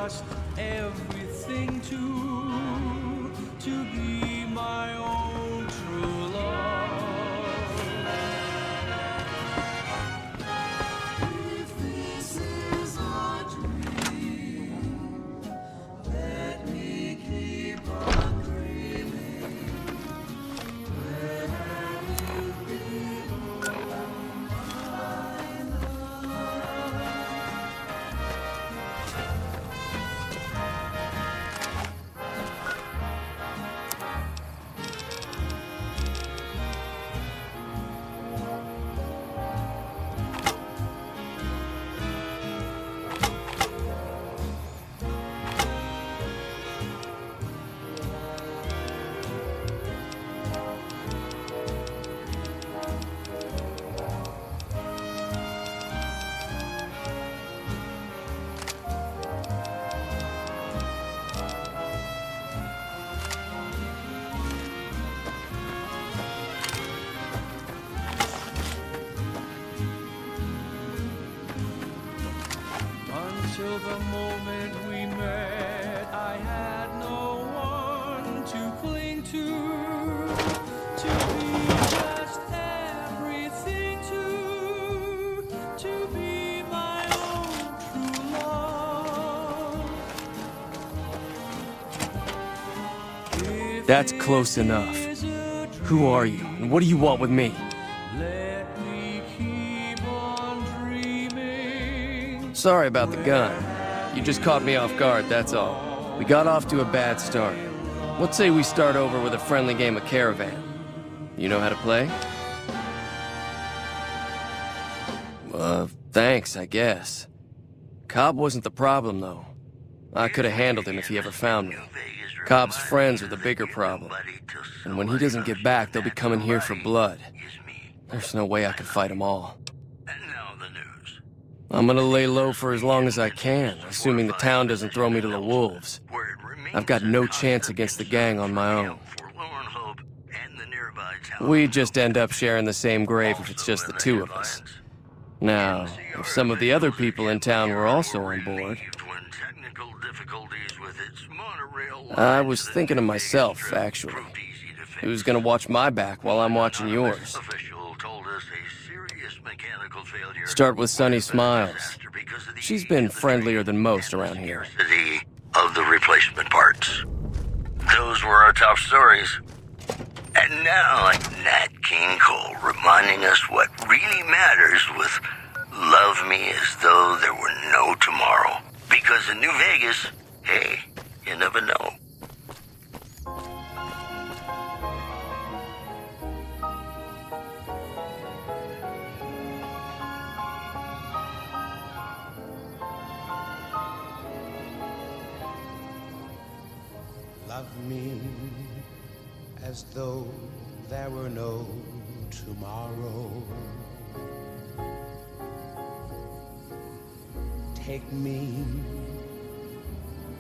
just everything to be my own true love. If this is a dream, let me keep on dreaming. Where you belong, my love. Until the moment we met, I had no one to cling to be just everything to be my own true love. If That's close enough. it is a Who are you, and what do you want with me? let me keep on dreaming. Sorry about the gun. You just caught me off guard, that's all. We got off to a bad start. Let's say we start over with a friendly game of Caravan. You know how to play? Thanks, I guess. Cobb wasn't the problem, though. I could have handled him if he ever found me. Cobb's friends are the bigger problem. And when he doesn't get back, they'll be coming here for blood. There's no way I could fight them all. And now the news. I'm gonna lay low for as long as I can, assuming the town doesn't throw me to the wolves. I've got no chance against the gang on my own. We'd just end up sharing the same grave if it's just the two of us. Now, if some of the other people in town were also on board... I was thinking of myself, actually. Who's gonna watch my back while I'm watching yours? Start with Sunny Smiles. She's been friendlier than most around here. Of the replacement parts. Those were our top stories. And now, like Nat King Cole reminding us what really matters with Love Me As Though There Were No Tomorrow. Because in New Vegas, hey, you never know. Love me as though there were no tomorrow. Take me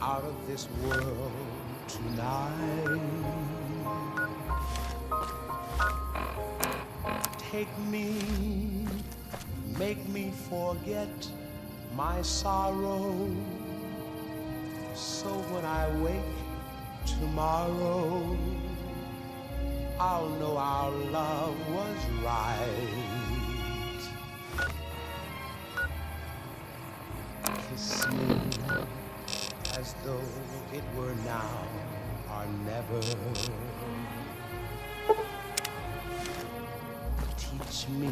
out of this world tonight. Take me, make me forget my sorrow. So when I wake tomorrow, I'll know our love was right. Kiss me as though it were now or never. Teach me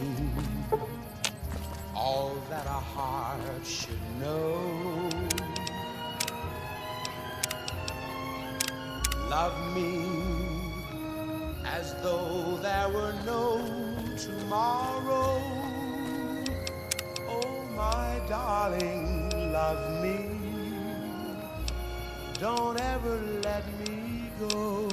all that a heart should know. Love me as though there were no tomorrow. Oh, my darling, love me. Don't ever let me go.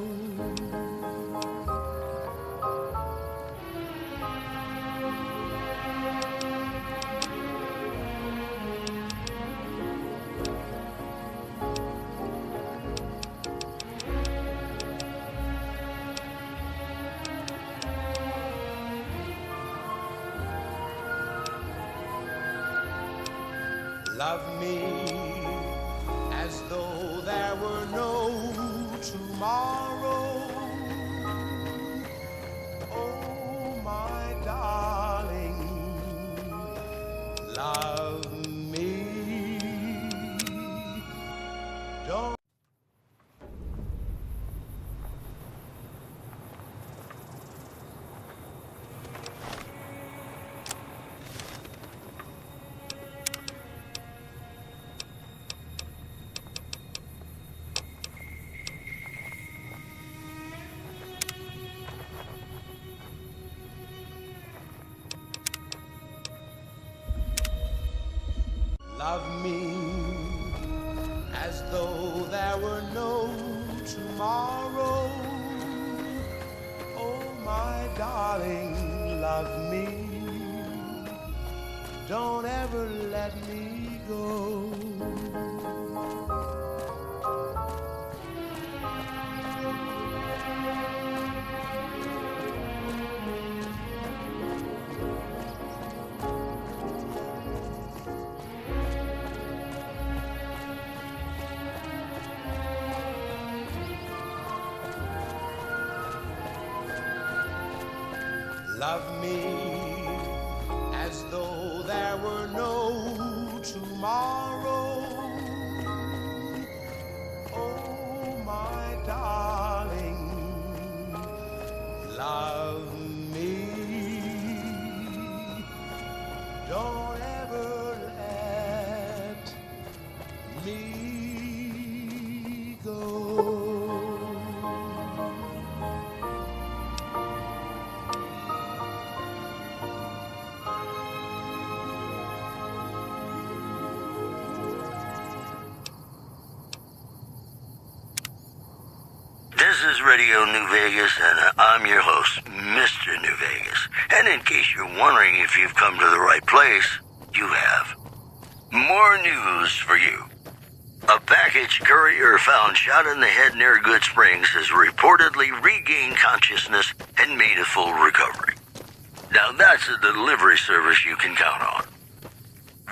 Love me as tomorrow. Oh, my darling, love me. Don't love me as though there were no tomorrow. Oh, my darling, love me. Don't ever let me go. Love me as though there were no tomorrow. Oh, my darling, love me. Don't ever let me go. This is Radio New Vegas, and I'm your host, Mr. New Vegas. And in case you're wondering if you've come to the right place, you have. More news for you. A package courier found shot in the head near Good Springs has reportedly regained consciousness and made a full recovery. Now that's a delivery service you can count on.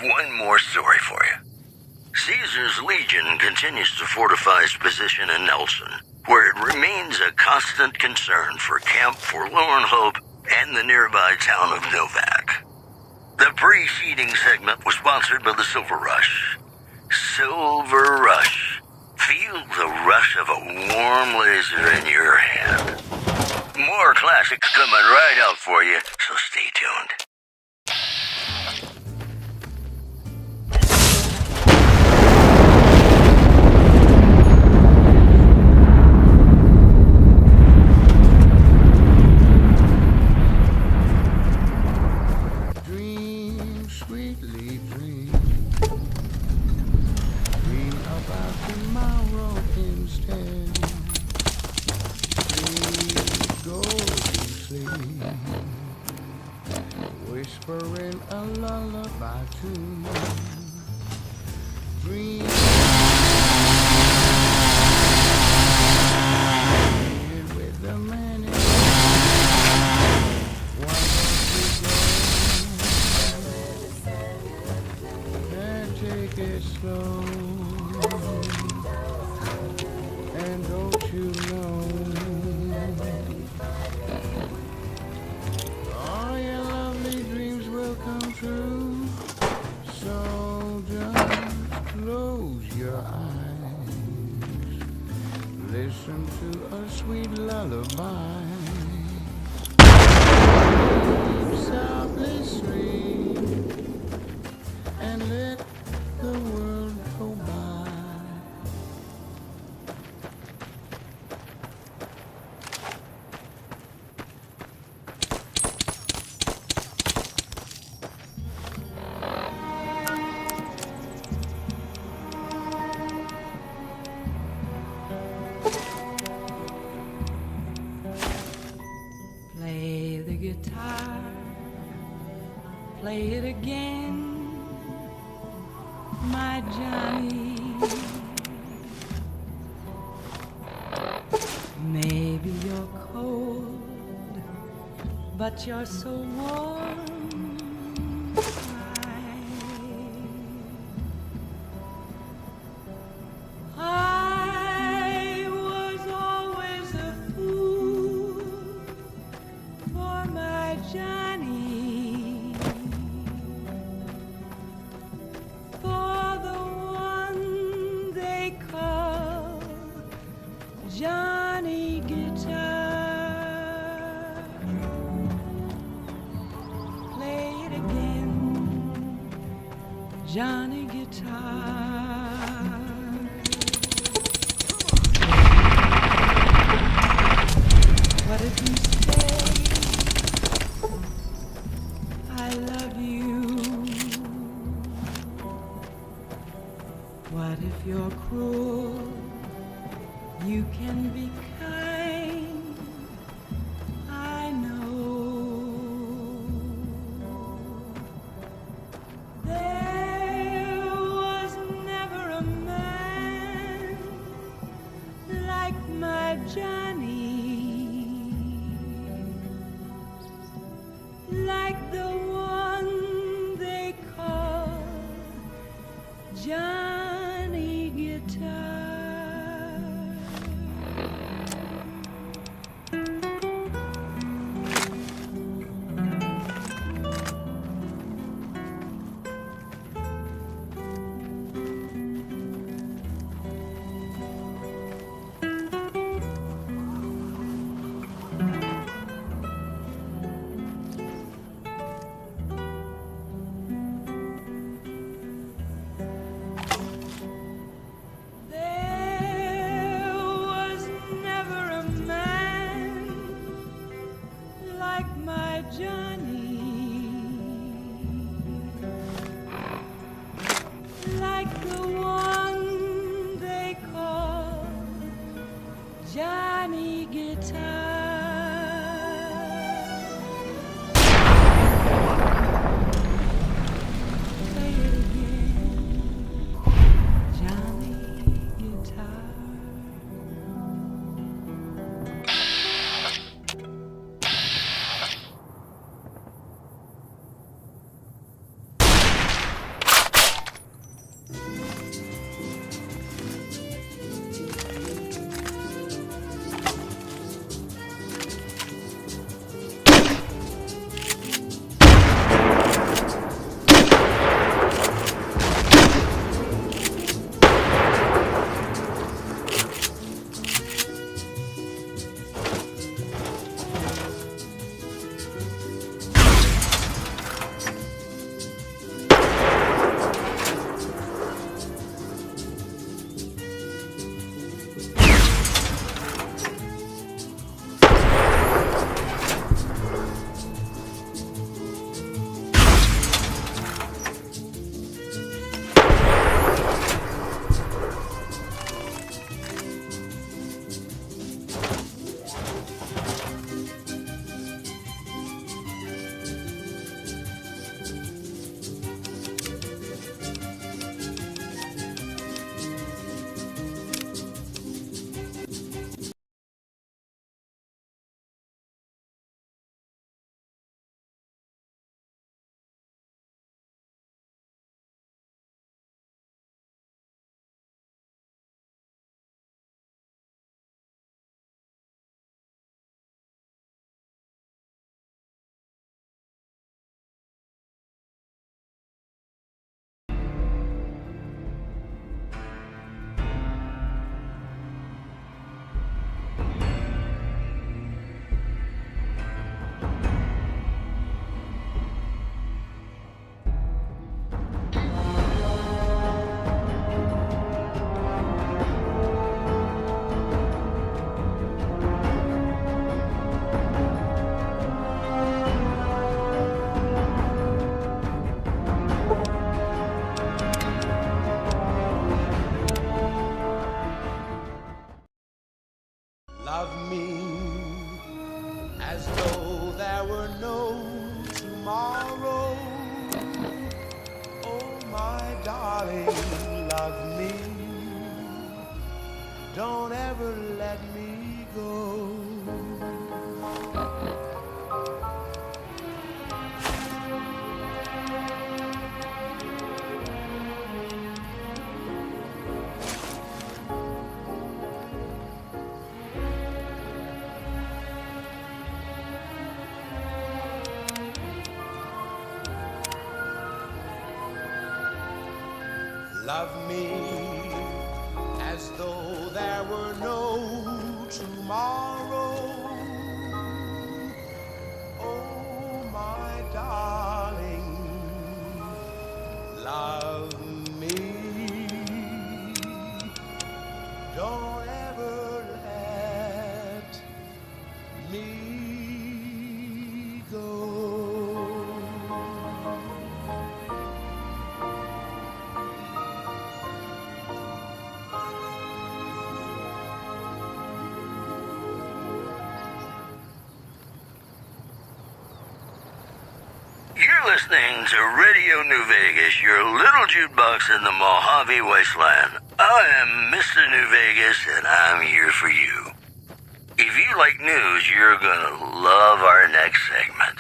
One more story for you. Caesar's Legion continues to fortify its position in Nelson, where it remains a constant concern for Camp Forlorn Hope and the nearby town of Novak. The preceding segment was sponsored by the Silver Rush. Silver Rush. Feel the rush of a warm laser in your hand. More classics coming right up for you, so stay tuned. Whispering a lullaby tune. Dream with the man in why don't you go and take it slow? And don't you know come true, so just close your eyes, listen to a sweet lullaby, softly sweet, and let the world go by. Play the guitar, play it again, my Johnny. Maybe you're cold, but you're so warm. I was Johnny Guitar, play it again, Johnny Guitar. What if you say I love you? What if you're cruel? You can be kind, I know. There was never a man like my Johnny, like the one they call Johnny Guitar. Like the one they call Johnny Guitar. Play it again, Johnny Guitar. Love me as though there were no tomorrow. Oh, my darling, love me. Don't ever let me go. Love me as though there were no listening to Radio New Vegas, your little jukebox in the Mojave Wasteland. I am Mr. New Vegas, and I'm here for you. If you like news, you're gonna love our next segment.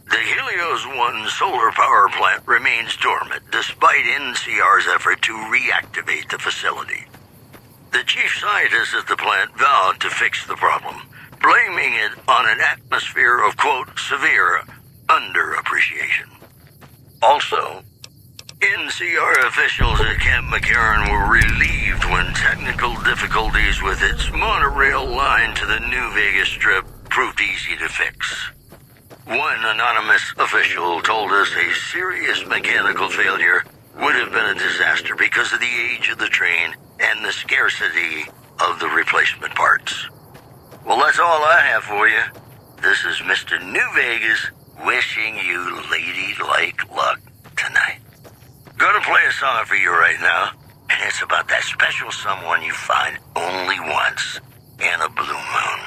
The Helios 1 solar power plant remains dormant despite NCR's effort to reactivate the facility. The chief scientist at the plant vowed to fix the problem, blaming it on an atmosphere of, quote, severe underappreciation. Also, NCR officials at Camp McCarran were relieved when technical difficulties with its monorail line to the New Vegas Strip proved easy to fix. One anonymous official told us a serious mechanical failure would have been a disaster because of the age of the train and the scarcity of the replacement parts. Well, that's all I have for you. This is Mr. New Vegas wishing you ladylike luck tonight. Gonna play a song for you right now, and it's about that special someone you find only once in a blue moon.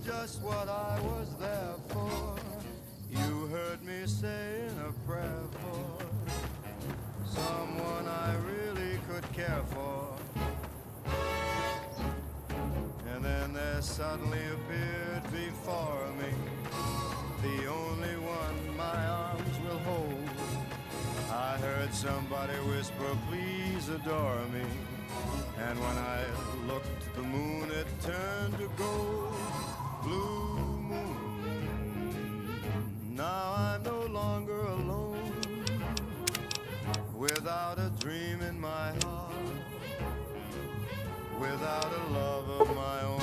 Just what I was there for. You heard me saying a prayer for someone I really could care for. And then there suddenly appeared before me the only one my arms will hold. I heard somebody whisper, please adore me. And when I looked at the moon, it turned to gold. Blue moon, now I'm no longer alone, without a dream in my heart, without a love of my own.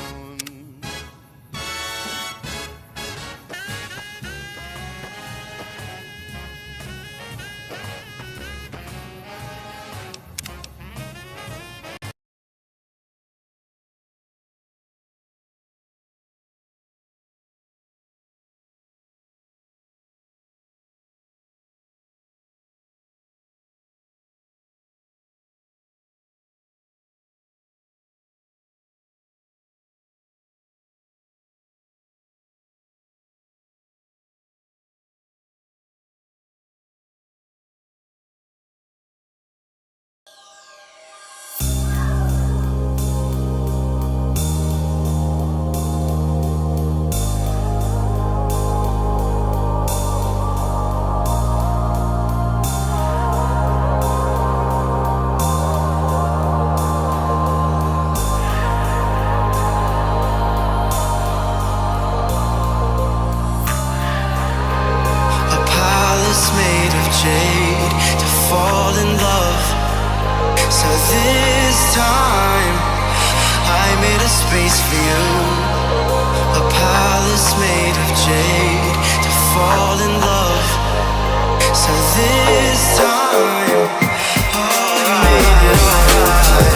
Space for you, a palace made of jade to fall in love. So this time, oh, you made it right.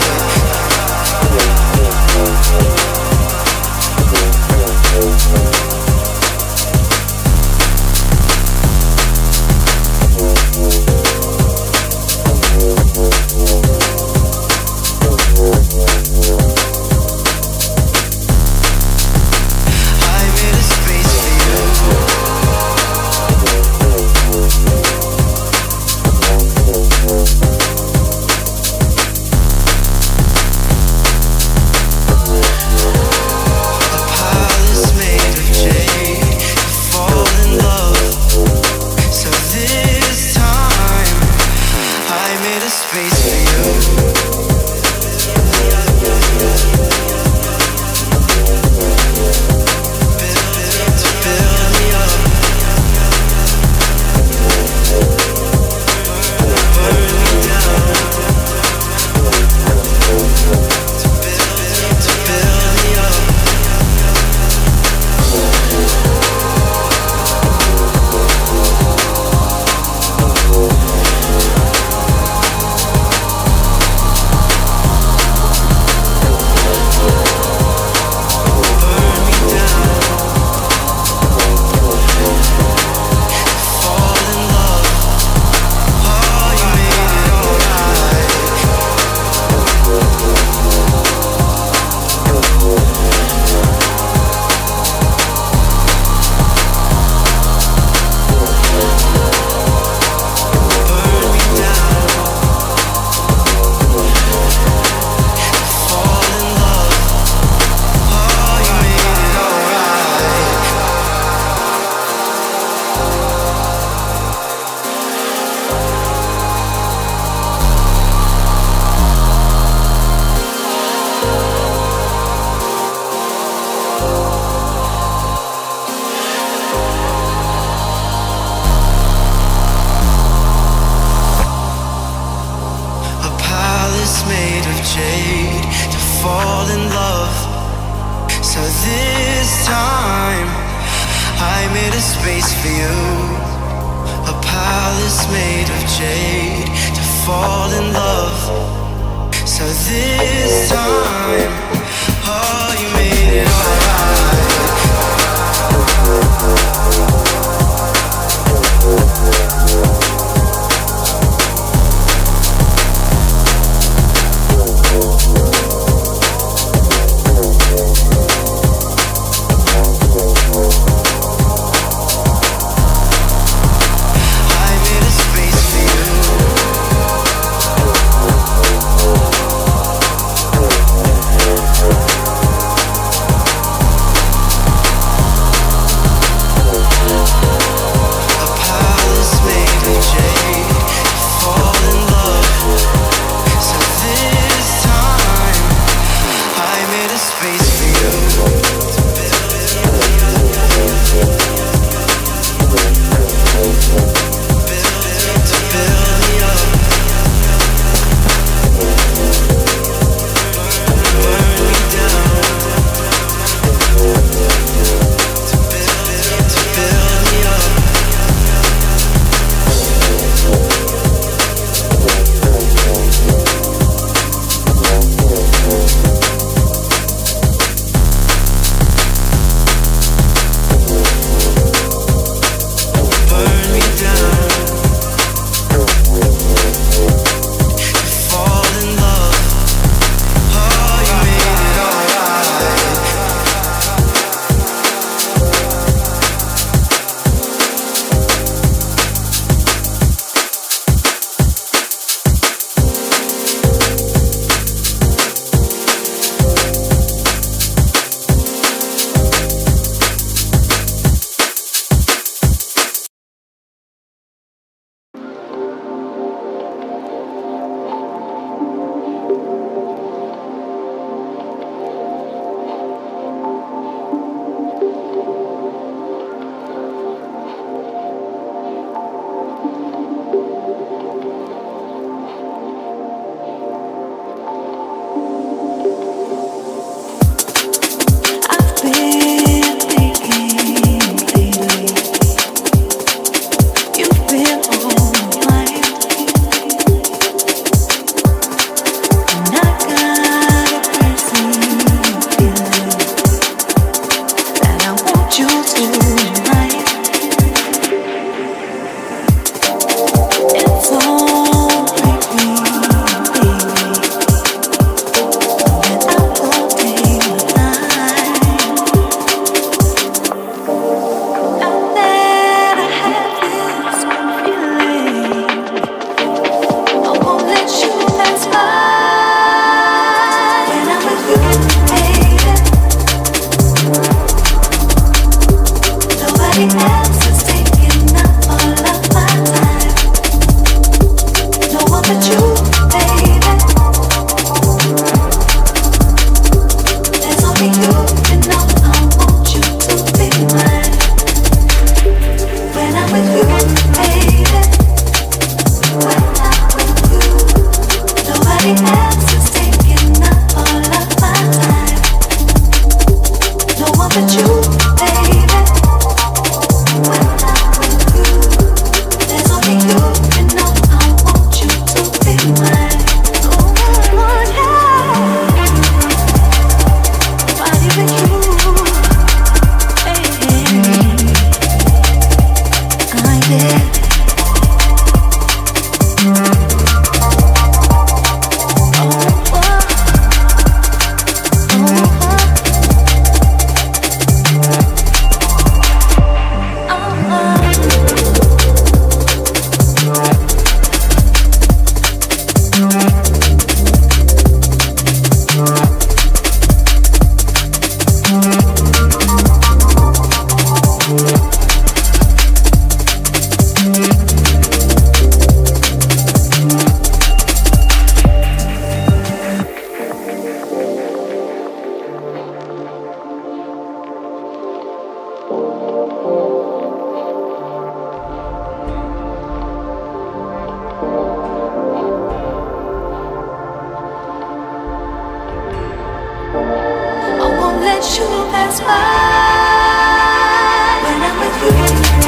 I made a space for you. space for you, a palace made of jade to fall in love. So this time, oh, you made it alright. pass by when I'm with you.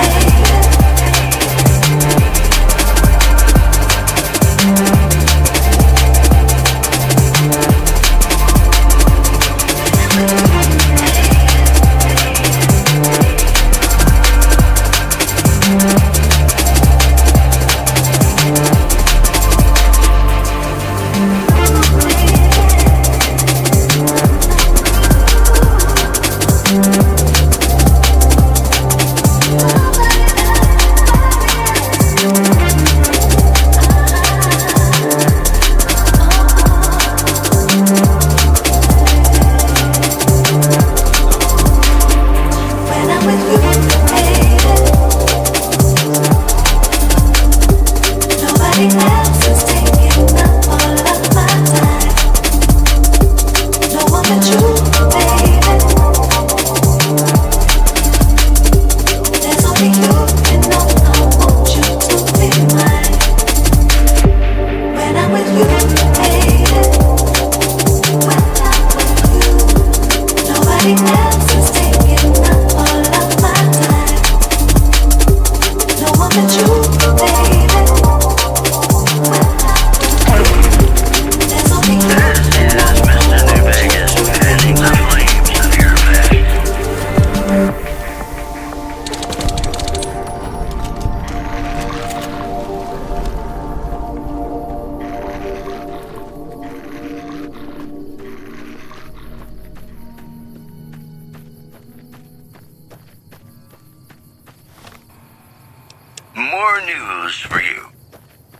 More news for you.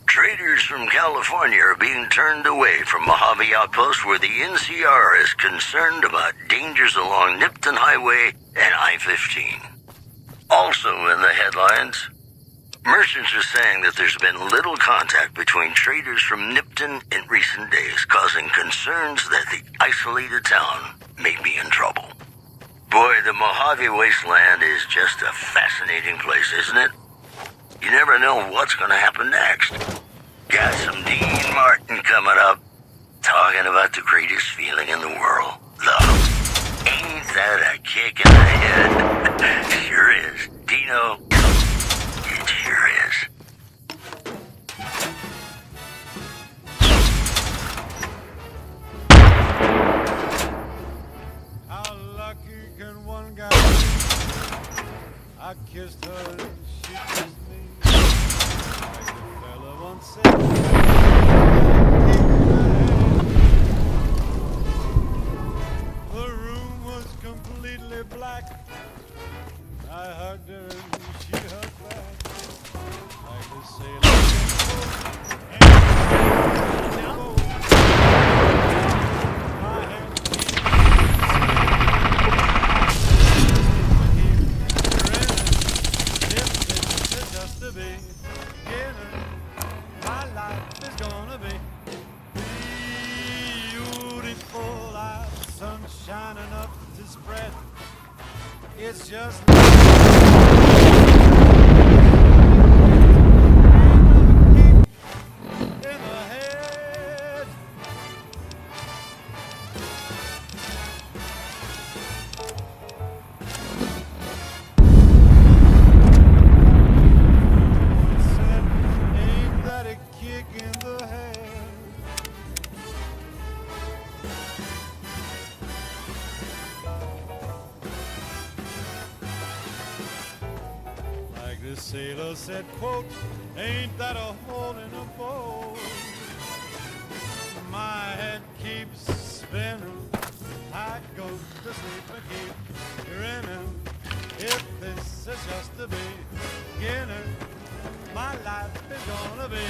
Traders from California are being turned away from Mojave Outpost where the NCR is concerned about dangers along Nipton Highway and I-15. Also in the headlines, merchants are saying that there's been little contact between traders from Nipton in recent days, causing concerns that the isolated town may be in trouble. Boy, the Mojave Wasteland is just a fascinating place, isn't it? You never know what's going to happen next. Got some Dean Martin coming up, talking about the greatest feeling in the world, love. Ain't that a kick in the head? Sure is. Dino, it sure is. How lucky can one guy be? I kissed her and she kissed me. Like the fella once said, the room was completely black. I hugged her and she hugged back. Like the sailor my hand just to be beginning. My life is gonna be beautiful. Sun shining up to spread. It's just in the head. Said, ain't that a kick in the head? Like the sailor said, quote, ain't that a hole in a boat? My head keeps spinning. I go to sleep and keep grinning. If this is just the beginning, my life is gonna be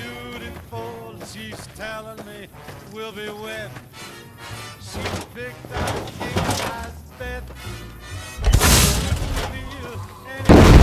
beautiful. She's telling me we'll be wet. She picked out king-size bed. Feel any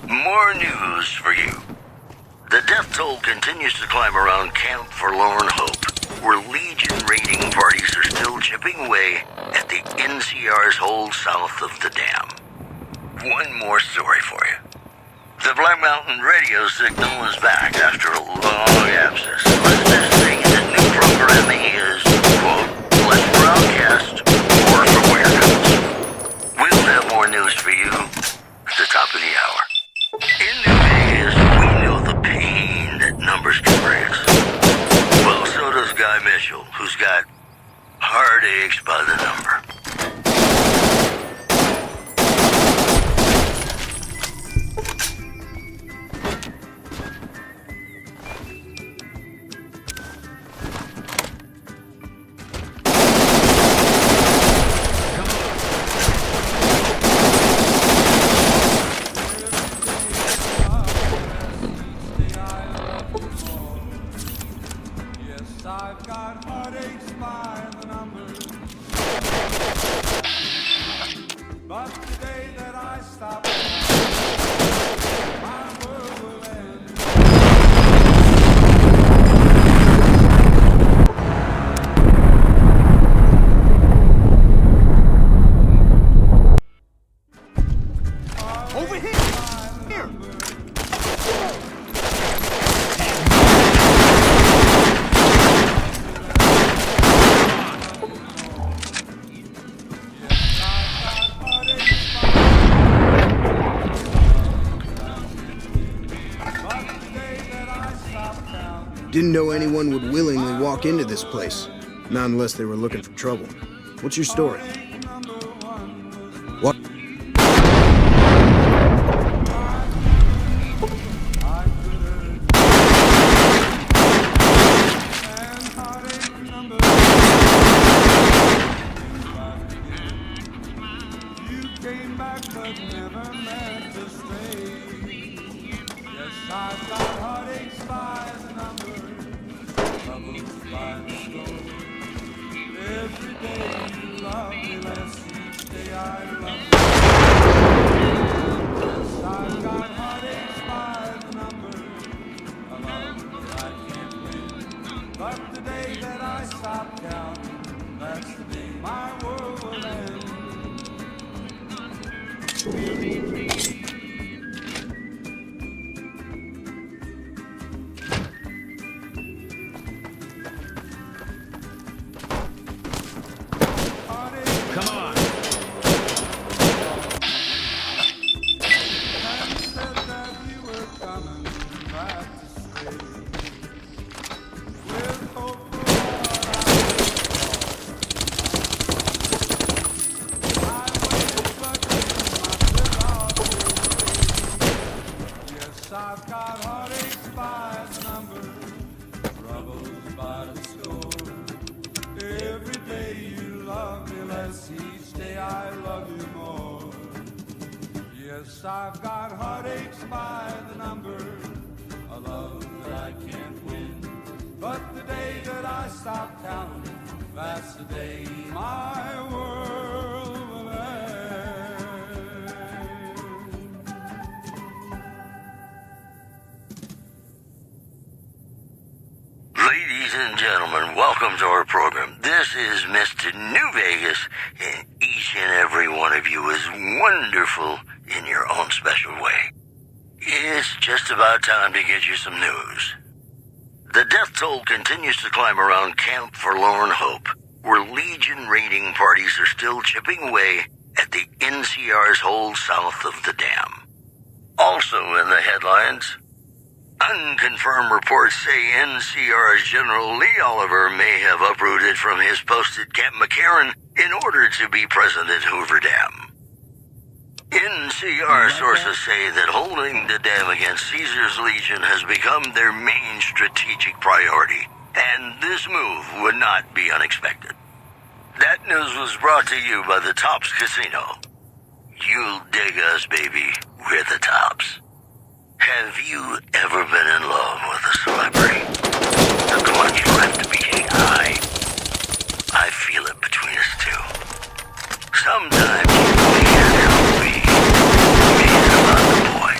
More news for you. The death toll continues to climb around Camp Forlorn Hope, where Legion raiding parties are still chipping away at the NCR's hold south of the dam. One more story for you. The Black Mountain radio signal is back after a long absence. Listeners say the new programming is, quote, less broadcast, more for weirdos. We'll have more news for you at the top of the hour. In New Vegas, we know the pain that numbers can bring us. Well, so does Guy special who's got heartaches by the number. I've got heartaches by the number. But the day that I stop, my world will end. Over here! Here! Didn't know anyone would willingly walk into this place. Not unless they were looking for trouble. What's your story? What? Came back but never meant to stay. Yes, I've got heartaches by the number, troubles by the score. Every day you love me less, each day I love you. Yes, I've got heartaches by the number, a love that I can't win. But the day that I stop counting, that's the day my world will end. Come on! And said that you were coming back to stay. With hope for what I waited, but yes, I've got heartaches by the number, troubles by the score. Every day you love me less, each day I love you more. Yes, I've got heartaches by the number, a love that I can't win. But the day that I stop counting, that's the day my world will end. Ladies and gentlemen, welcome to our program. This is Mr. New Vegas, and each and every one of you is wonderful in your own special way. It's just about time to get you some news. The death toll continues to climb around Camp Forlorn Hope, where Legion raiding parties are still chipping away at the NCR's hold south of the dam. Also in the headlines, unconfirmed reports say NCR's General Lee Oliver may have uprooted from his post at Camp McCarran in order to be present at Hoover Dam. NCR sources say that holding the dam against Caesar's Legion has become their main strategic priority, and this move would not be unexpected. That news was brought to you by the Tops Casino. You'll dig us, baby. We're the Tops. Have you ever been in love with a celebrity? The one you have to be getting high. I feel it between us two. Sometimes you can't help me. It's about the boy.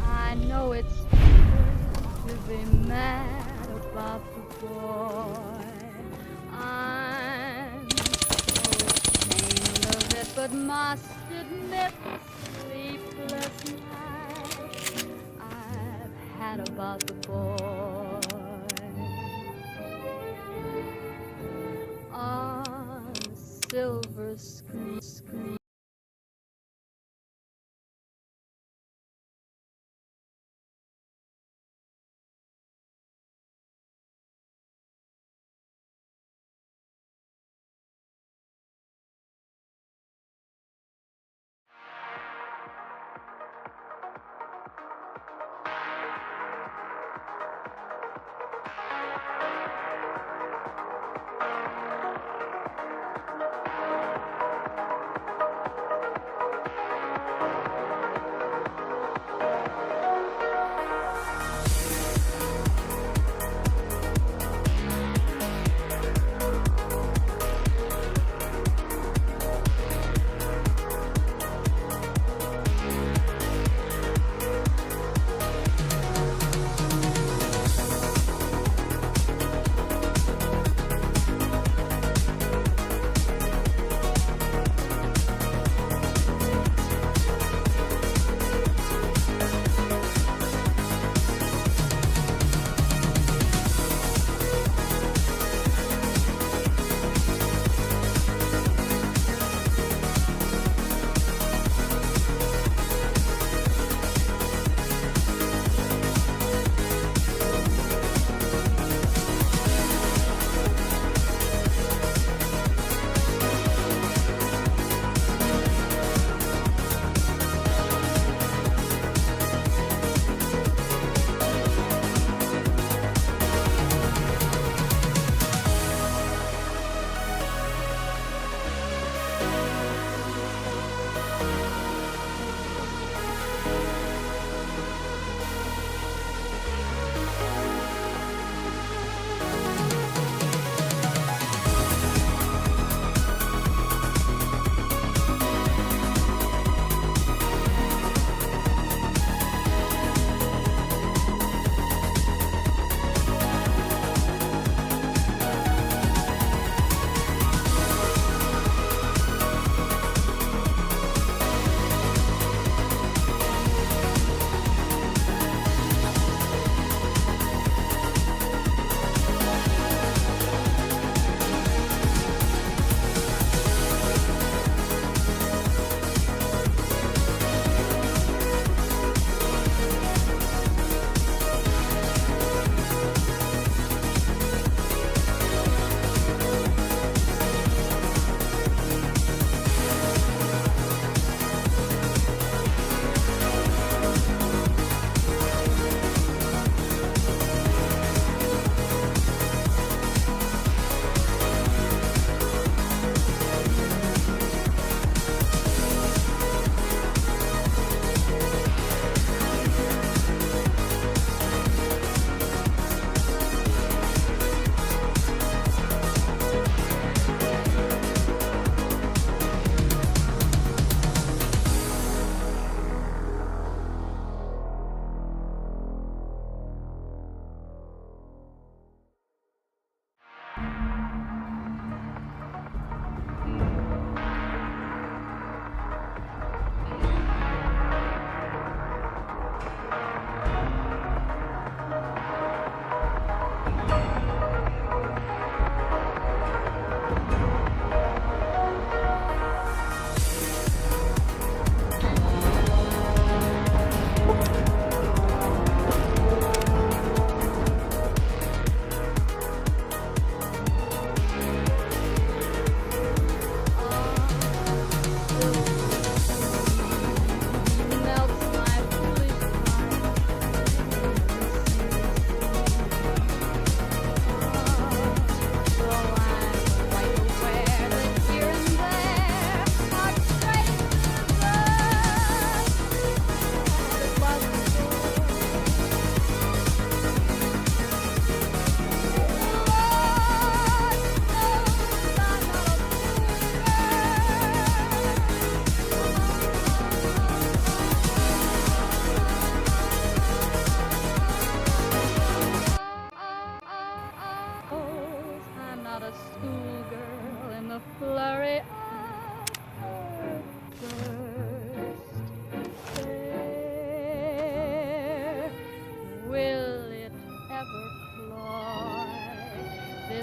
I know it's true to be mad about the boy. I'm so ashamed of it, but must admit the sleepless nights I've had about the boy. On silver screen.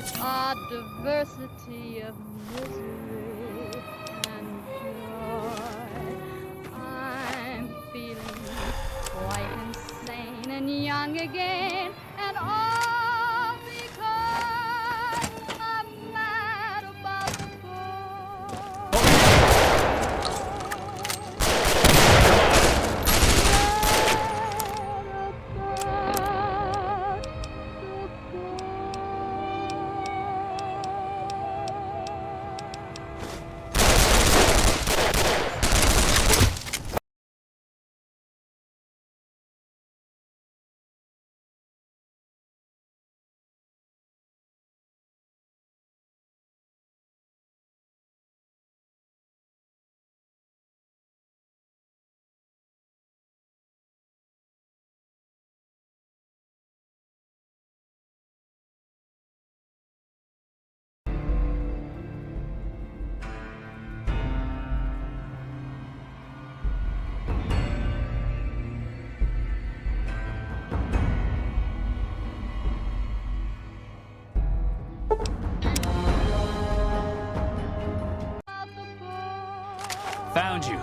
This odd diversity of misery. young again, and all because I'm mad about the Found you.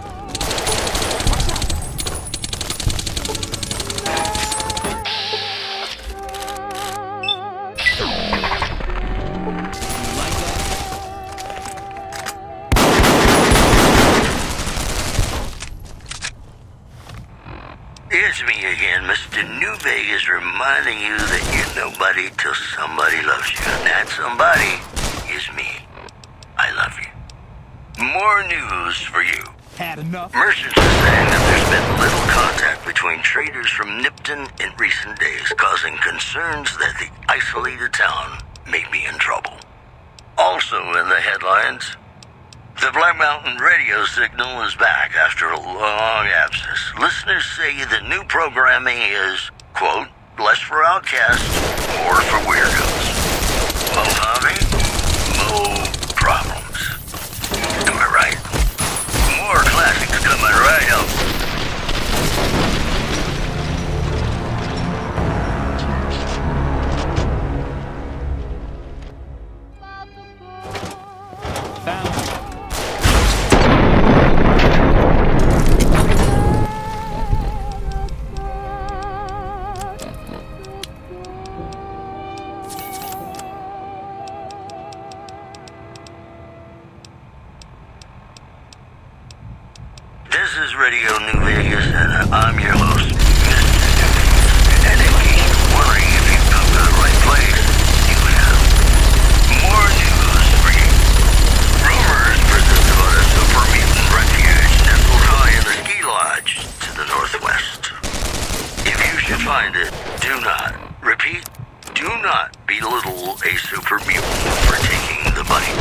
It's me again, Mr. New Vegas, reminding you that you're nobody till somebody loves you. And that somebody is me. I love you. More news for you. Had enough? Merchants are saying that there's been little contact between traders from Nipton in recent days, causing concerns that the isolated town may be in trouble. Also in the headlines, the Black Mountain radio signal is back after a long absence. Listeners say the new programming is, quote, less for outcasts, more for weirdos. Mojave, no problems. Am I right? More classics coming right up. Found you. This is Radio New Vegas, and I'm your host, Mr. New Vegas. And in case you're wondering if you've come to the right place, you have. More news for you. Rumors persist about a super mutant refuge nestled high in the ski lodge to the northwest. If you should find it, do not, repeat, do not belittle a super mutant for taking the bite.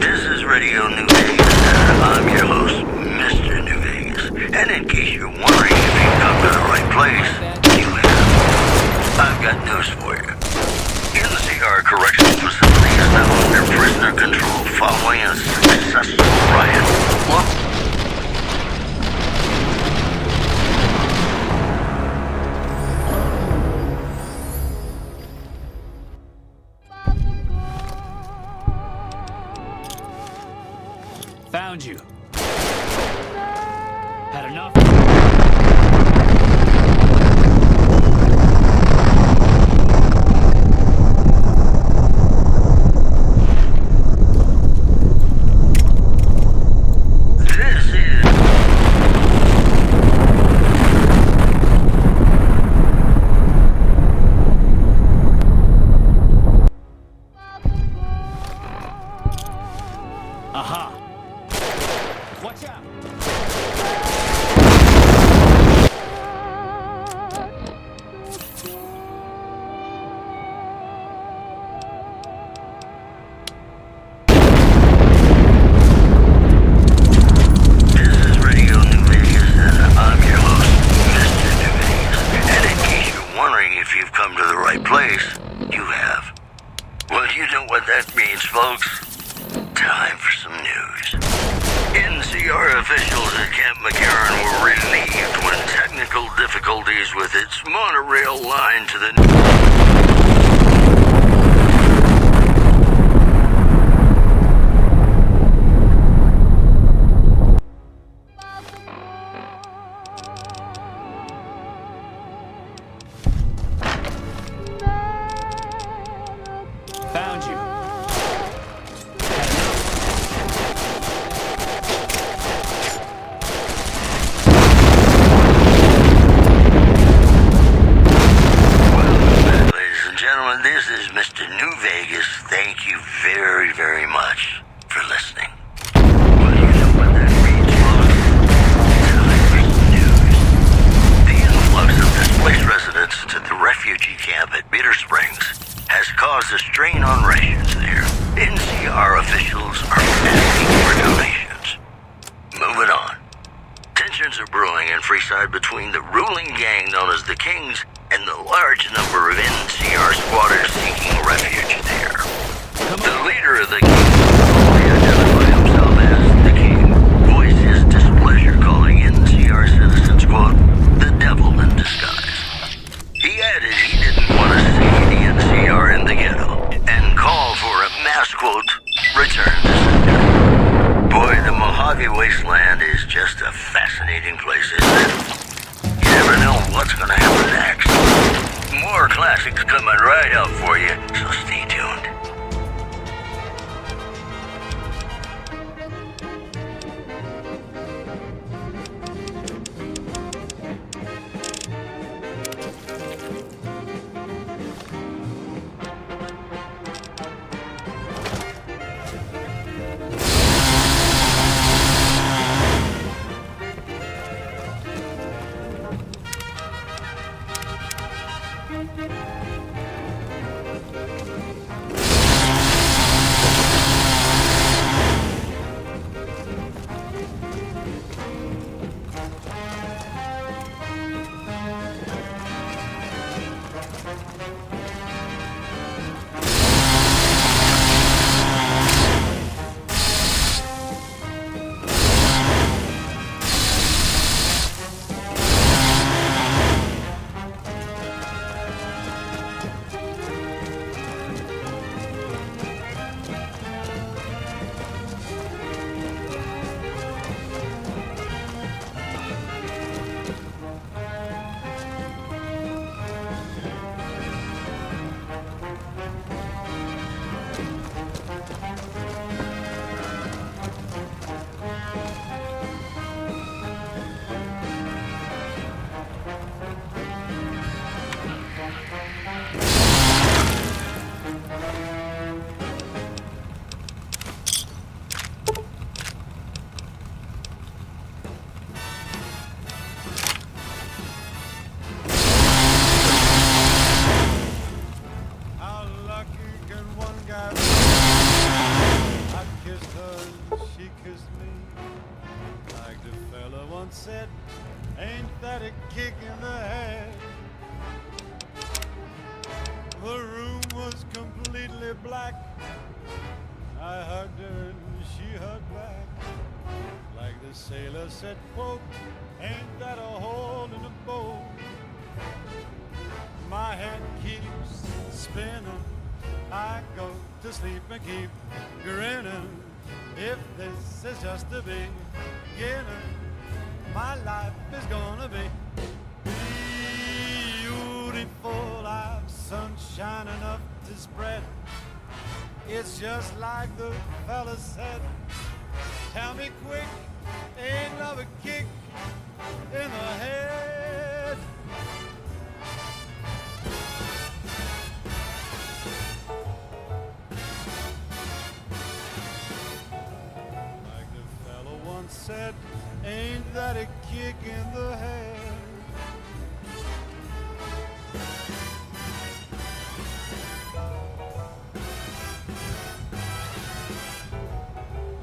This is Radio New Vegas, and I'm your host, Mr. New Vegas. And in case you're wondering if you've come to the right place, you have. I've got news for you. NCR Correctional Facility is now under prisoner control following a successful riot. Look. Found you. Had enough? This is... Aha. Watch out. This is Radio New Vegas, and I'm your host, Mr. New Vegas. And in case you're wondering if you've come to the right Western were relieved when technical difficulties with its monorail line to the Found you. Ladies and gentlemen, this is Mr. New Vegas. Thank you very, very much for listening. Well, you know what that reads, folks. Time for some news. The influx of displaced residents to the refugee camp at Bitter Springs has caused a strain on rations there. NCR officials are asking for donations. Moving on. Tensions are brewing in Freeside between the ruling gang known as the Kings and the large number of NCR squatters seeking refuge there. The leader of the Kings, who only identified himself as the King, voiced his displeasure, calling NCR citizens, quote, the devil in disguise. He added he didn't want to see the NCR in the ghetto and called for a mass, quote, return to sender. Boy, the Mojave Wasteland is just a fascinating place, isn't it? You never know what's gonna happen next. More classics coming right up for you, so stay tuned. Said, ain't that a kick in the head? The room was completely black. I hugged her and she hugged back. Like the sailor said, quote, ain't that a hole in the boat? My head keeps spinning. I go to sleep and keep grinning. If this is just the beginning, my life is gonna be beautiful. I've sunshine enough to spread. It's just like the fella said. Tell me quick, ain't love a kick in the head? Like the fella once said, ain't that a kick in the head?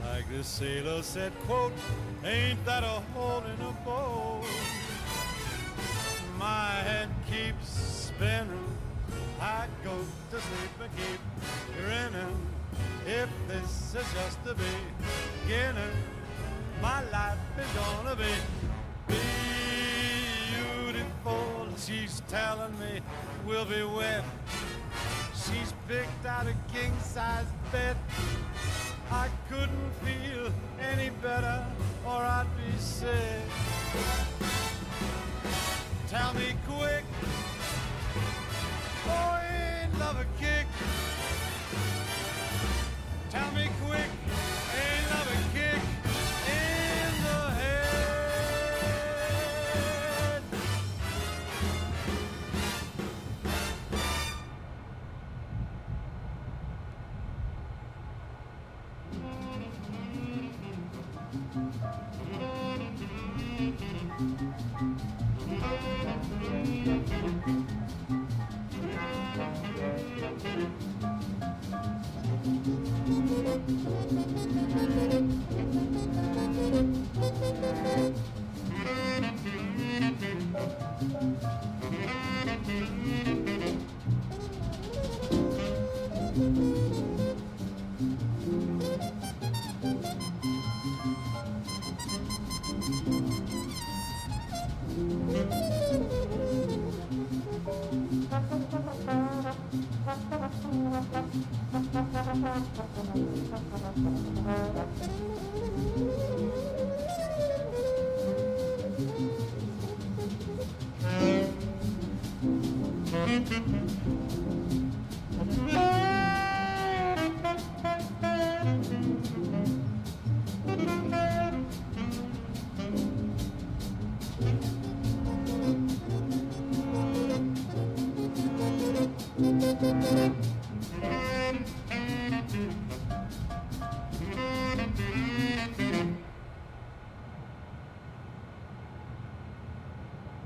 Like the sailor said, quote, ain't that a hole in a boat? My head keeps spinning. I go to sleep and keep grinning. If this is just the beginning, my life is gonna be telling me we'll be wed. She's picked out a king-size bed. I couldn't feel any better or I'd be sick. Tell me quick, oh, ain't love a kick? Tell me quick, ain't love a kick in the head?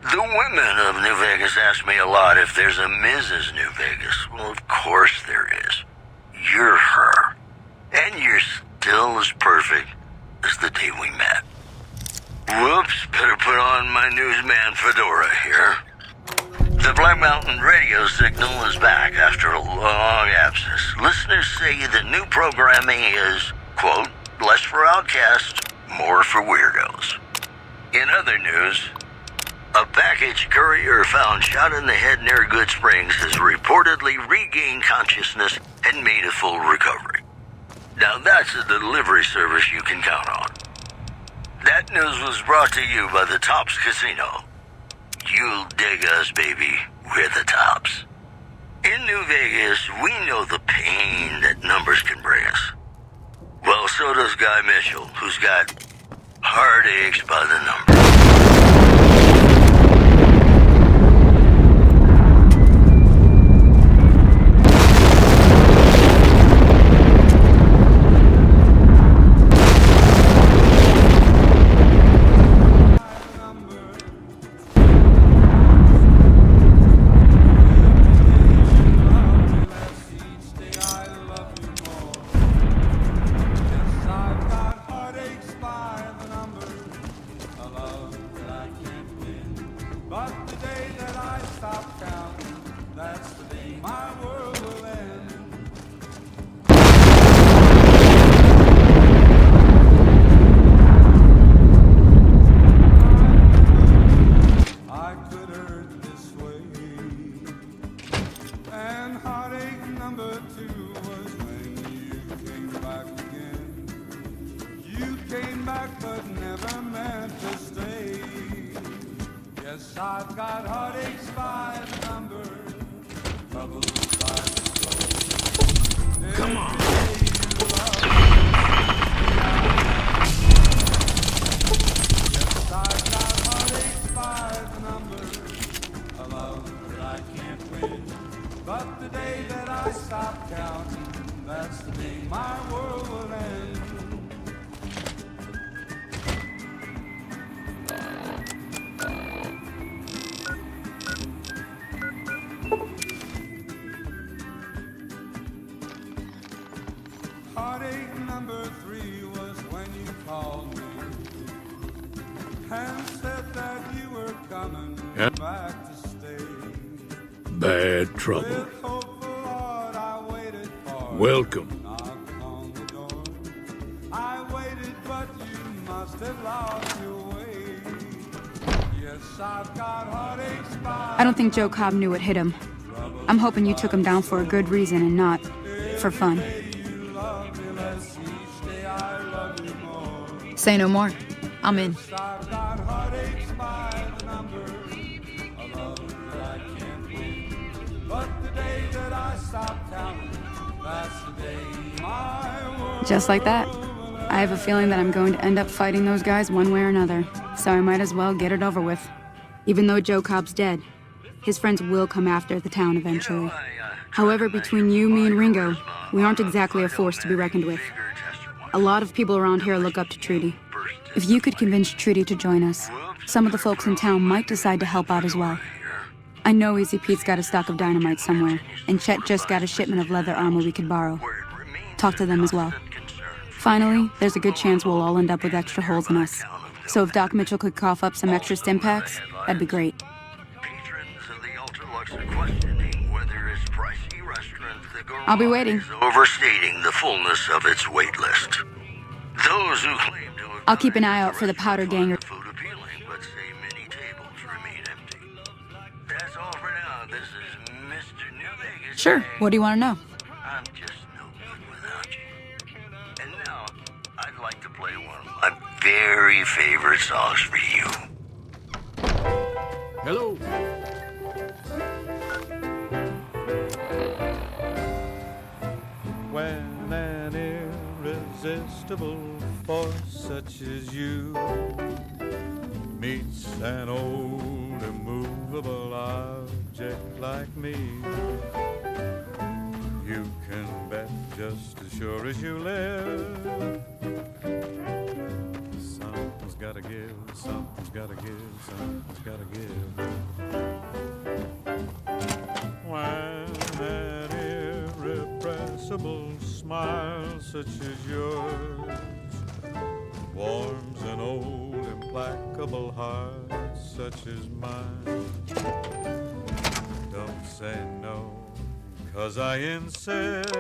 The women of New Vegas ask me a lot if there's a Mrs. New Vegas. Well, of course there is. You're her. And you're still as perfect as the day we met. Whoops, better put on my newsman fedora here. The Black Mountain radio signal is back after a long absence. Listeners say the new programming is, quote, less for outcasts, more for weirdos. In other news, a package courier found shot in the head near Good Springs has reportedly regained consciousness and made a full recovery. Now that's a delivery service you can count on. That news was brought to you by the Tops Casino. You'll dig us, baby. We're the Tops. In New Vegas, we know the pain that numbers can bring us. Well, so does Guy Mitchell, who's got heartaches by the number. I've got heartaches by the number, troubles by the soul. Come on. Yes, I've got heartaches by the number, a love that I can't win. But the day that I stop counting, that's the day my world will end. Heartache number 3 was when you called me and said that you were coming back to stay. Bad trouble. With hopeful heart I waited for Welcome. you, knocked on the door. I waited, but you must have lost your way. Yes, I've got heartaches by I don't think Joe Cobb knew what hit him. I'm hoping you took him down for a good reason and not for fun. you love me less each day I love you more. Say no more. I'm in. I've got heartaches by the number, a love that I can't win. But the day that I stop counting, that's the day my world. Just like that. I have a feeling that I'm going to end up fighting those guys one way or another, so I might as well get it over with. Even though Joe Cobb's dead, his friends will come after the town eventually. However, between you, me, and Ringo, we aren't exactly a force to be reckoned with. A lot of people around here look up to Trudy. If you could convince Trudy to join us, some of the folks in town might decide to help out as well. I know Easy Pete's got a stock of dynamite somewhere, and Chet just got a shipment of leather armor we could borrow. Talk to them as well. Finally, there's a good chance we'll all end up with extra holes in us. So if Doc Mitchell could cough up some extra stim packs, that'd be great. Patrons of the Ultralux are questioning whether its pricey restaurant, the Garage, I'll be waiting. is overstating the fullness of its wait list. Those who claim to have I'll keep an eye out for the powder ganger. food appealing, but say many tables remain empty. That's all for now. This is Mr. New Vegas. Sure, saying, what do you want to know? I'm just no good without you. And now, I'd like to play one of my very favorite songs for you. Hello. When an irresistible force such as you meets an old immovable object like me, you can bet just as sure as you live, something's gotta give, something's gotta give, something's gotta give. When an irrepressible smile such as yours warms an old implacable heart such as mine, don't say no, 'cause I insist.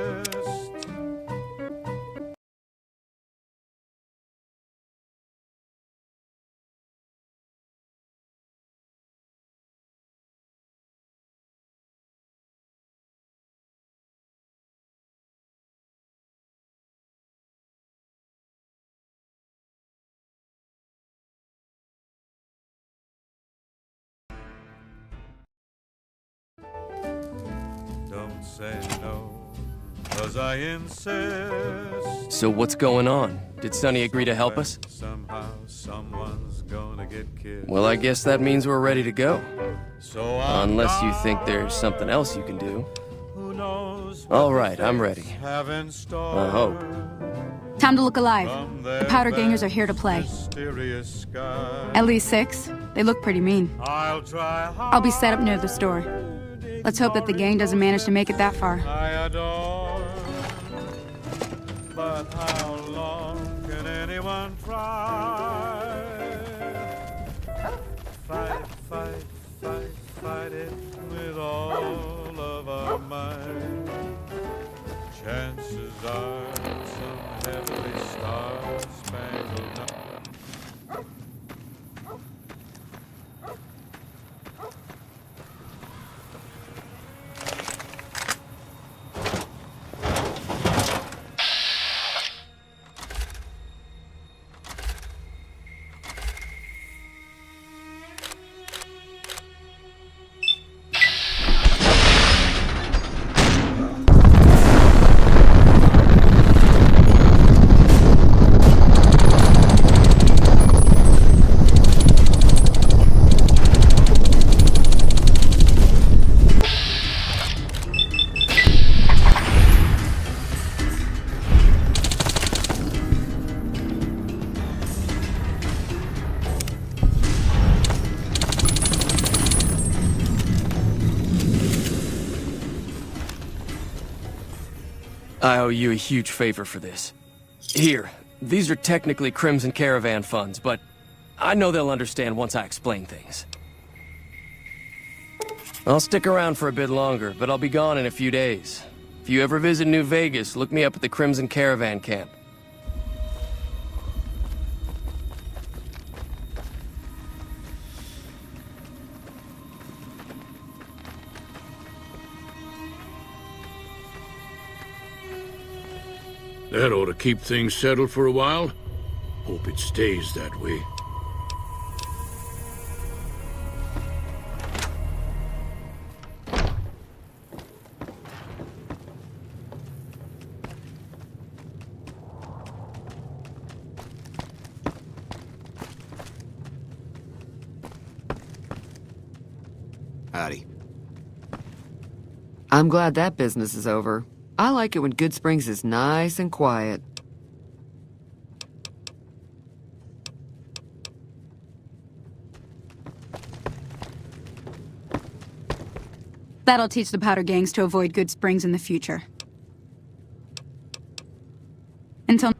Don't say no, 'cause I insist. So what's going on? Did Sonny agree to help us? Somehow someone's gonna get killed. Well, I guess that means we're ready to go. So I'm Unless you think there's something else you can do. who knows what All right, I'm ready. have in store. I hope. Time to look alive. From The powder gangers are here to play. mysterious sky. At least 6. They look pretty mean. I'll try hard. I'll be set up near the store. Let's hope that the gang doesn't manage to make it that far. I adore, but how long can anyone try? Fight, fight, fight, fight it with all of our might. Chances are some heavenly star-spangled night. I owe you a huge favor for this. Here, these are technically Crimson Caravan funds, but I know they'll understand once I explain things. I'll stick around for a bit longer, but I'll be gone in a few days. If you ever visit New Vegas, look me up at the Crimson Caravan camp. That ought to keep things settled for a while. Hope it stays that way. Howdy. I'm glad that business is over. I like it when Good Springs is nice and quiet. That'll teach the powder gangs to avoid Good Springs in the future. Until...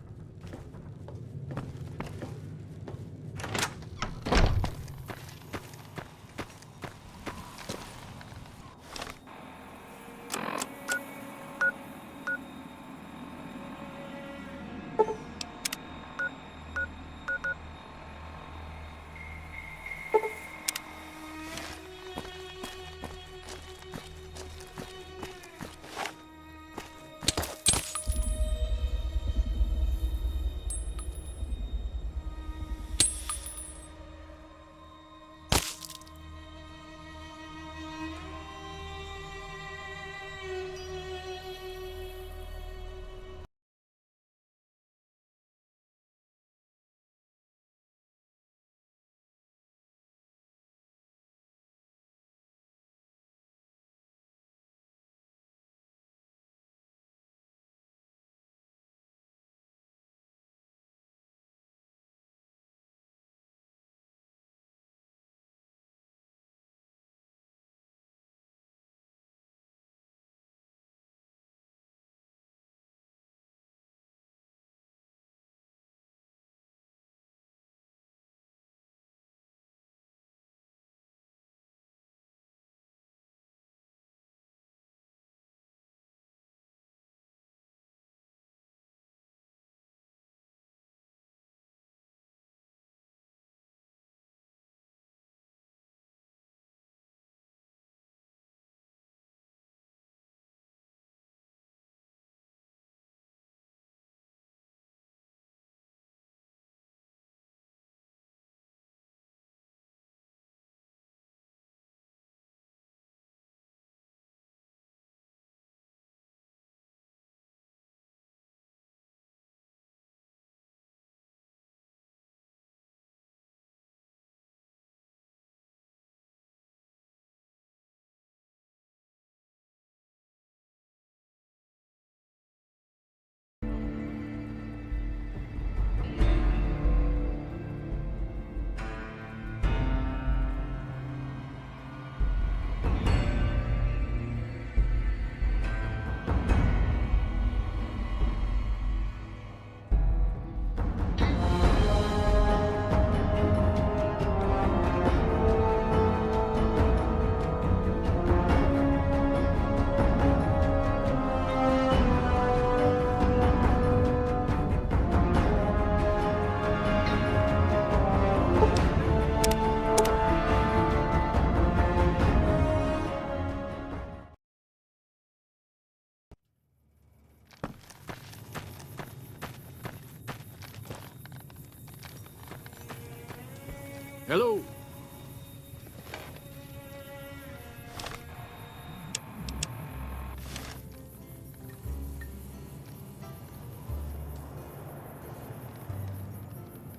Hello.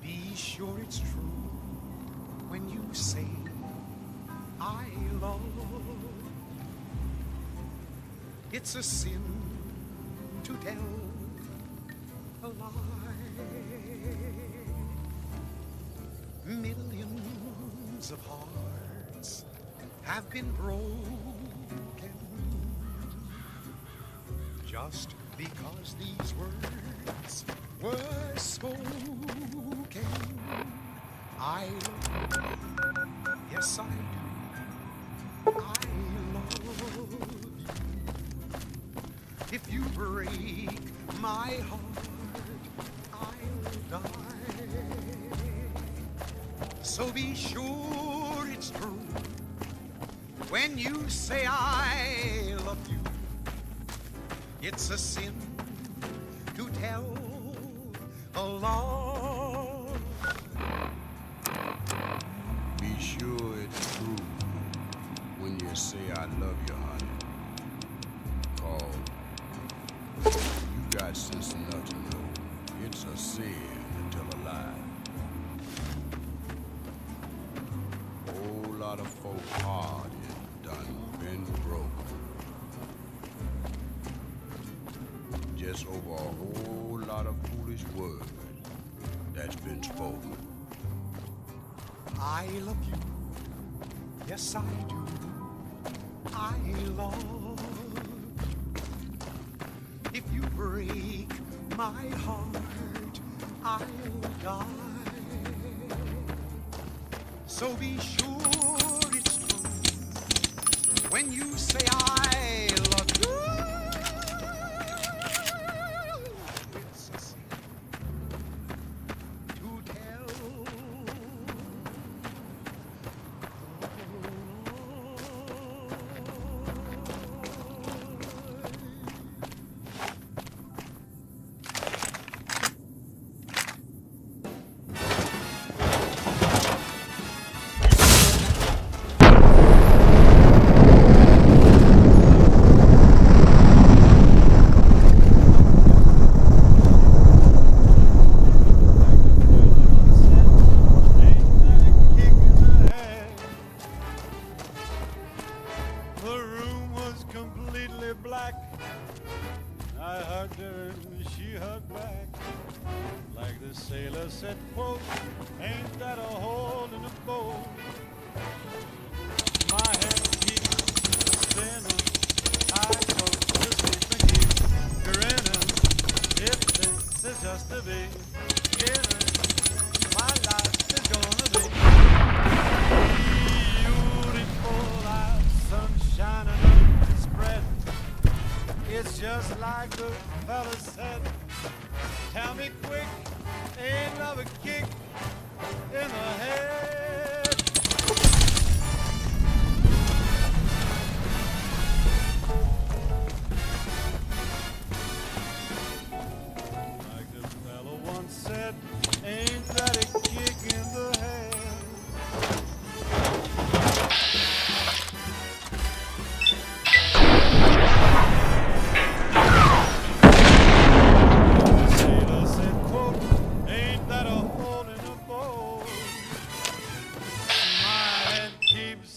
Be sure it's true when you say I love. It's a sin to tell a lie. Millions of hearts have been broken just because these words were spoken. I love, yes I do. I love you. If you break my heart, I'll die. So be sure it's true when you say I love you. It's a sin to tell call. Be sure it's true when you say I love you, honey. Call. You got sense enough to know it's a sin to tell a lie. Whole lot of folk hard it done been broke. Just over a whole lot of foolish words that's been spoken. I love you, yes I do. I love. If you break my heart, I'll die. So be sure it's true when you say I love you. It's a sin to tell. The room was completely black. I hugged her and she hugged back. Like the sailor said, quote, ain't that a hole in the boat? My head keeps spinning. I go to sleep and keep grinning. If this is just the beginning, my life is gonna be beautiful as sunshine and spread. It's just like the fella said. Tell me quick, ain't love a kick in the head? Like the fella once said, ain't that a kick in the head? Sailor said, quote, ain't that a hole in the boat? My head keeps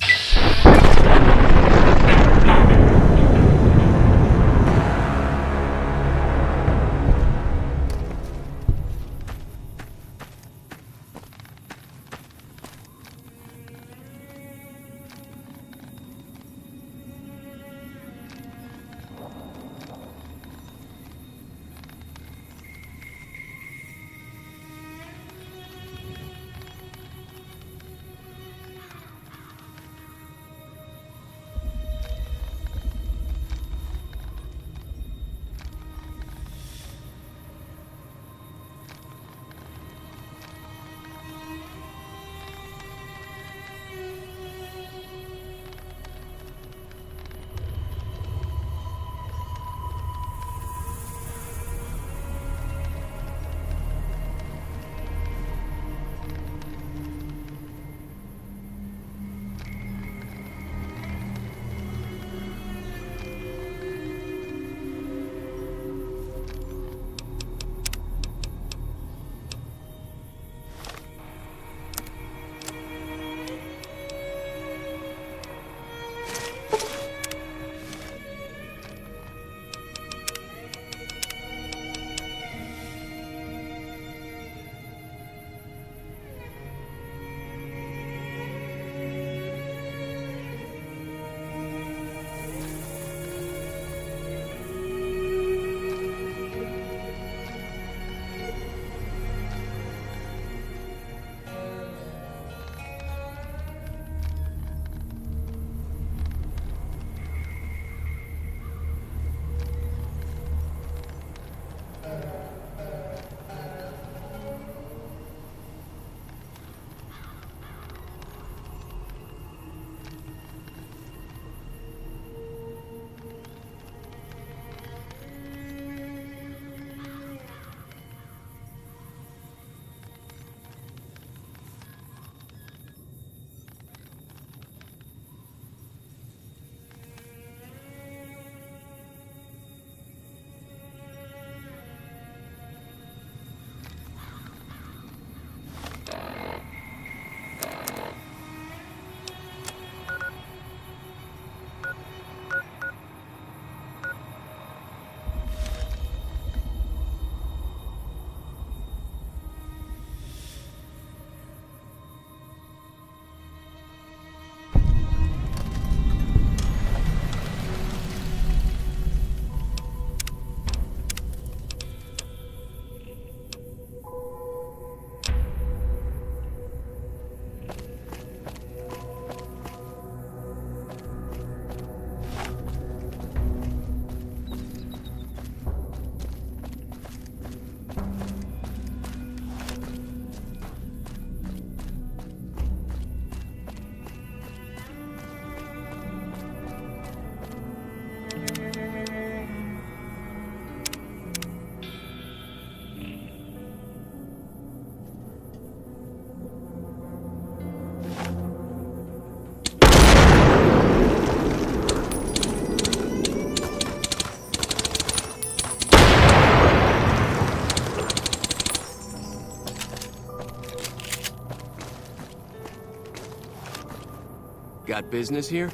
Got business here?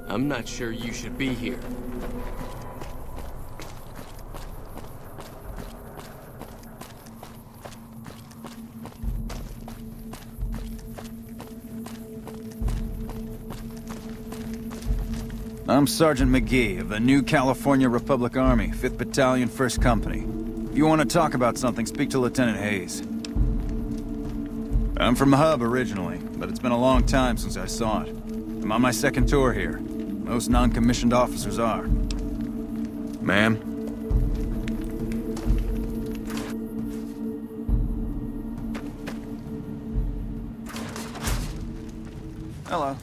I'm not sure you should be here. I'm Sergeant McGee of the New California Republic Army, 5th Battalion, 1st Company. If you want to talk about something, speak to Lieutenant Hayes. I'm from Hub originally, but it's been a long time since I saw it. I'm on my 2nd tour here. Most non-commissioned officers are. Ma'am? Hello.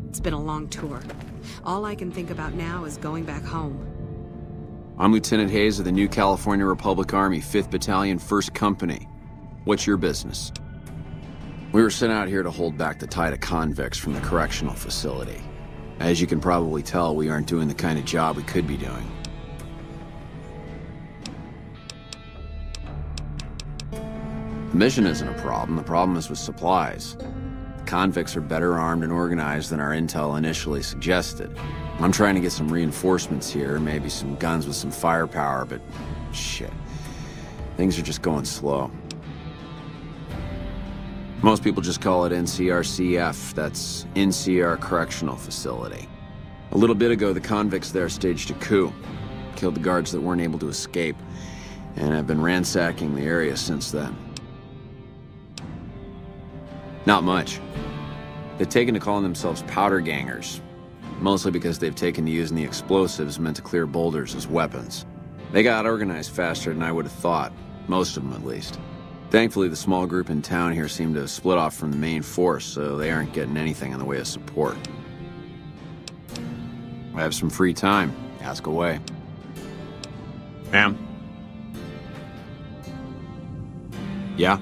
It's been a long tour. All I can think about now is going back home. I'm Lieutenant Hayes of the New California Republic Army, 5th Battalion, 1st Company. What's your business? We were sent out here to hold back the tide of convicts from the correctional facility. As you can probably tell, we aren't doing the kind of job we could be doing. The mission isn't a problem. The problem is with supplies. The convicts are better armed and organized than our intel initially suggested. I'm trying to get some reinforcements here, maybe some guns with some firepower, but shit. Things are just going slow. Most people just call it NCR-CF. That's NCR Correctional Facility. A little bit ago, the convicts there staged a coup. Killed the guards that weren't able to escape, and have been ransacking the area since then. Not much. They've taken to calling themselves powder gangers, mostly because they've taken to using the explosives meant to clear boulders as weapons. They got organized faster than I would have thought, most of them at least. Thankfully, the small group in town here seem to have split off from the main force, so they aren't getting anything in the way of support. I have some free time. Ask away. Ma'am? Yeah?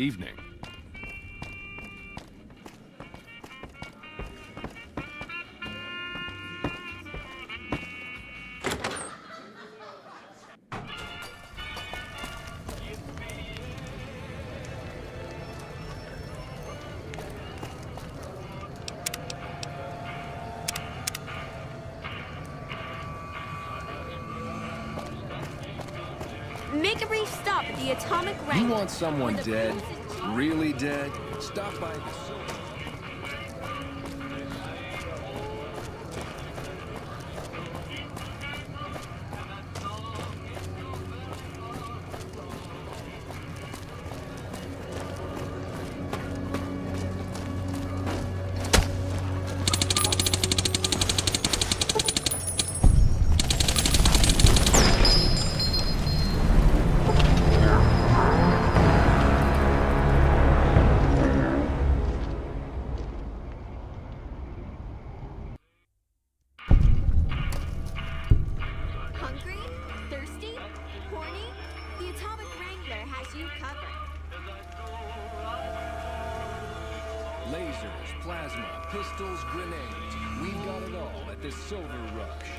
Evening. Make a brief stop at the Atomic Rank. You want someone dead? Really dead? Stop by the... Hungry? Thirsty? Horny? The Atomic Wrangler has you covered. Lasers, plasma, pistols, grenades. We've got it all at this Silver Rush.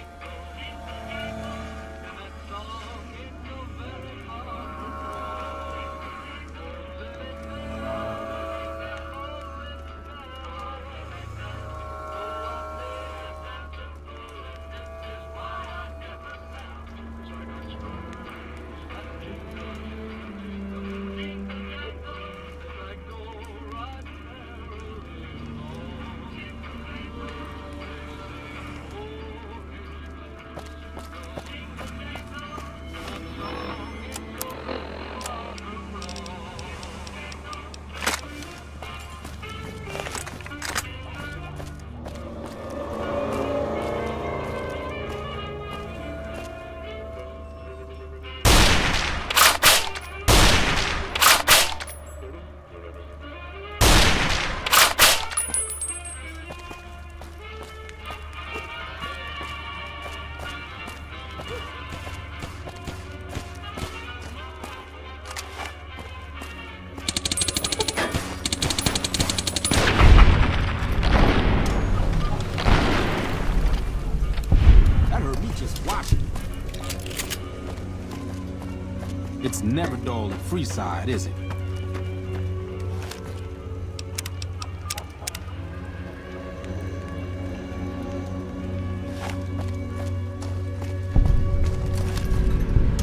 It's never dull at Freeside, is it?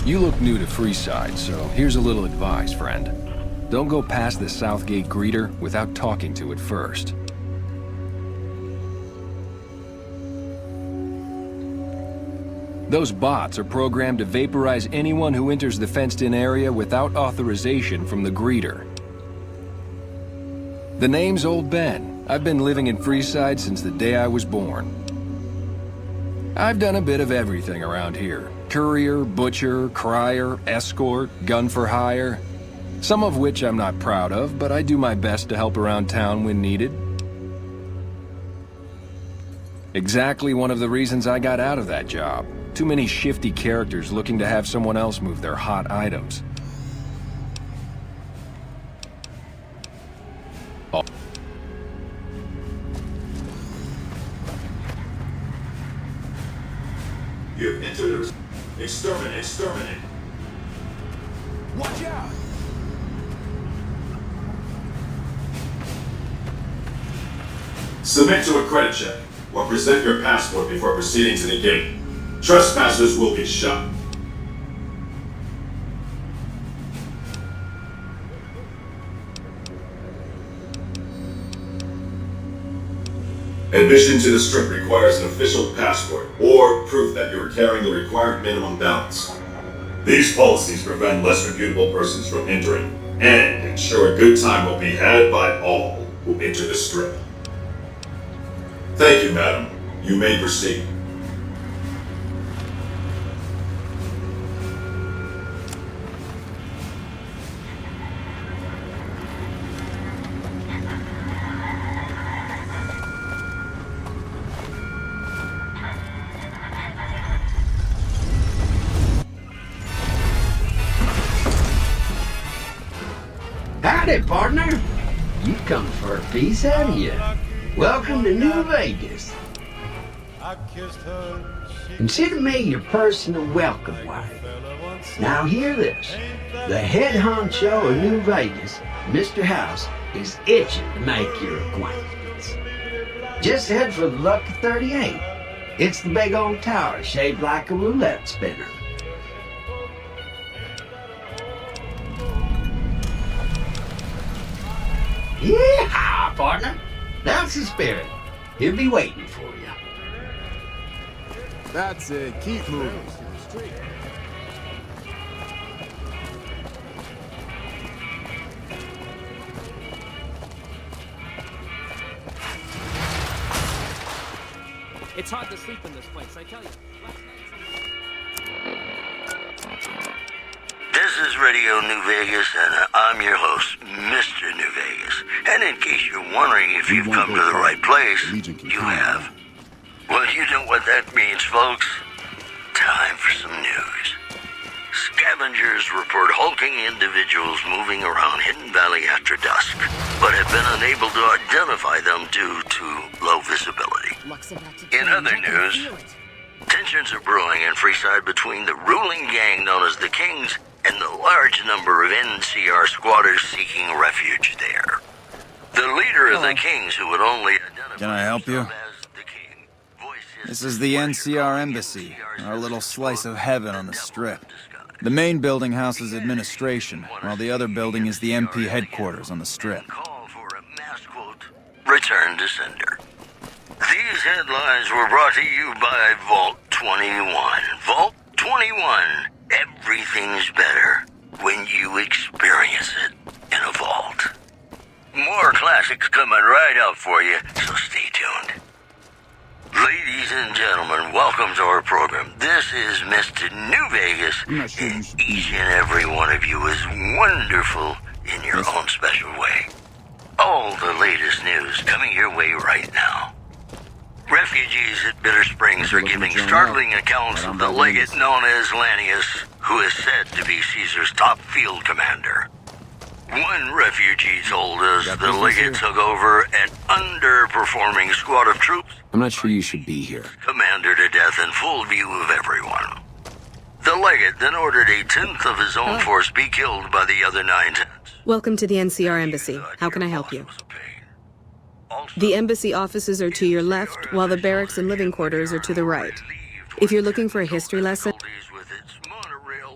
You look new to Freeside, so here's a little advice, friend. Don't go past the Southgate greeter without talking to it first. Those bots are programmed to vaporize anyone who enters the fenced-in area without authorization from the greeter. The name's Old Ben. I've been living in Freeside since the day I was born. I've done a bit of everything around here. Courier, butcher, crier, escort, gun for hire. Some of which I'm not proud of, but I do my best to help around town when needed. Exactly one of the reasons I got out of that job. Too many shifty characters looking to have someone else move their hot items. Oh. You've entered. Exterminate, exterminate. Watch out! Submit to a credit check or present your passport before proceeding to the gate. Trespassers will be shot. Admission to the strip requires an official passport or proof that you are carrying the required minimum balance. These policies prevent less reputable persons from entering and ensure a good time will be had by all who enter the strip. Thank you, madam. You may proceed. Had Howdy, partner. You come for a piece, have you? Welcome to New Vegas. Consider me your personal welcome wife. Now hear this. The head honcho of New Vegas, Mr. House, is itching to make your acquaintance. Just head for the Lucky 38. It's the big old tower shaped like a roulette spinner. Yeah, partner. That's the spirit. He'll be waiting for you. That's it. Keep moving. It's hard to sleep in this place, I tell you. This is Radio New Vegas, and I'm your host, Mr. New Vegas. And in case you're wondering if you've come to the right place, you have. Well, you know what that means, folks. Time for some news. Scavengers report hulking individuals moving around Hidden Valley after dusk, but have been unable to identify them due to low visibility. In other news, tensions are brewing in Freeside between the ruling gang known as the Kings and the large number of NCR squatters seeking refuge there. The leader of the Kings, who would only identify Can I help you? This is the NCR Embassy, our little slice of heaven on the Strip. The main building houses administration, while the other building is the MP headquarters on the Strip. Return to sender. These headlines were brought to you by Vault 21. Vault 21. Everything's better when you experience it in a vault. More classics coming right up for you, so stay tuned. Ladies and gentlemen, welcome to our program. This is Mr. New Vegas, and each and every one of you is wonderful in your own special way. All the latest news coming your way right now. Refugees at Bitter Springs are giving startling accounts of the legate known as Lanius, who is said to be Caesar's top field commander. One refugee told us the legate took over an underperforming squad of troops, I'm not sure you should be here. commander to death in full view of everyone. The legate then ordered a tenth of his own force be killed by the other 9/10. Welcome to the NCR Embassy. How can I help you? The embassy offices are to your left, while the barracks and living quarters are to the right. If you're looking for a history lesson...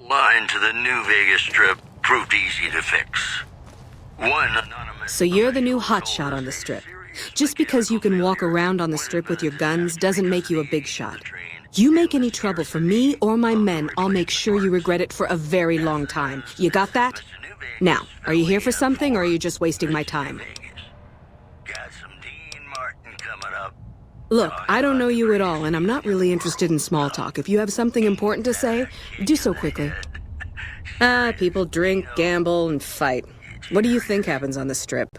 Line to the New Vegas Strip proved easy to fix. One anonymous... So you're the new hotshot on the Strip. Just because you can walk around on the Strip with your guns doesn't make you a big shot. You make any trouble for me or my men, I'll make sure you regret it for a very long time. You got that? Now, are you here for something, or are you just wasting my time? Look, I don't know you at all, and I'm not really interested in small talk. If you have something important to say, do so quickly. People drink, gamble, and fight. What do you think happens on the Strip?